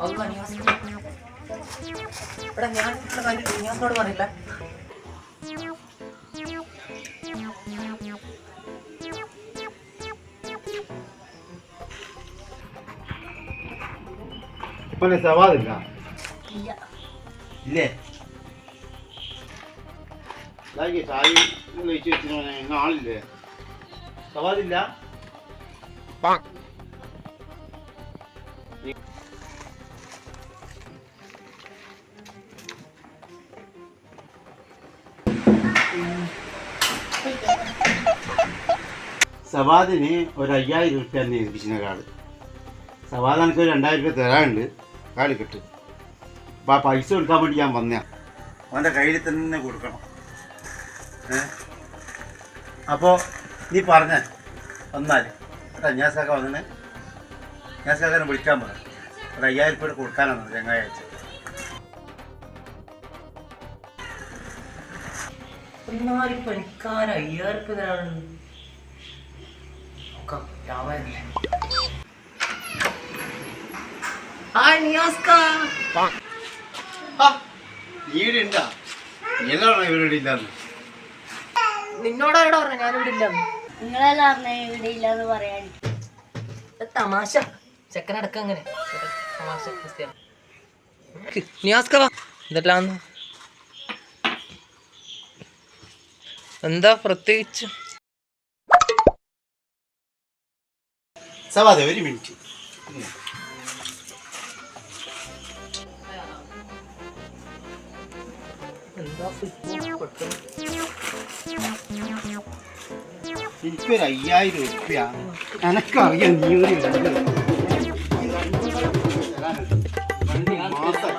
എടാ ഞാൻ നിയാസിനോട് പറഞ്ഞില്ല. സവാദില്ല ഇല്ലേ? ചായ കഴിച്ചു വെച്ചിട്ട് ആളില്ലേ? സവാദില്ല. സവാദിന് ഒരു 5000 റുപ്യ തന്നെ ഏൽപ്പിച്ചിരുന്ന കാർഡ്. സവാദ് എനിക്ക് ഒരു 2000 റുപ്യ തരാനുണ്ട്. കാർഡ് കിട്ടും. അപ്പോൾ ആ പൈസ കൊടുക്കാൻ വേണ്ടി ഞാൻ വന്നേ. അവൻ്റെ കയ്യിൽ തന്നെ കൊടുക്കണം. അപ്പോൾ നീ പറഞ്ഞ വന്നാൽ കേട്ടോ, ഞാസാക്ക വന്നെ. ഞാസാക്കാനെ വിളിക്കാൻ പറ. ഒരു 5000 റുപ്യ കൊടുക്കാനാണ് ചങ്ങായി അയച്ചത്. പണിക്കാർ 5000 റുപ്യ തരാനുണ്ട്. നിന്നോടാരോട് പറഞ്ഞ ഞാനിവിടെ ഇല്ലെന്ന്? നിങ്ങളെല്ലാം ഇവിടെ ഇല്ലെന്ന് പറയാൻ തമാശ ചെക്കനടക്കം അങ്ങനെ തമാശ. എന്തെല്ലാം എന്താ പ്രത്യേകിച്ച്? സവാദ് ഒരു മിനിറ്റ്. എനിക്കൊരു 5000 റുപ്യ എനക്കറിയാം. നീ ഒരു മാസം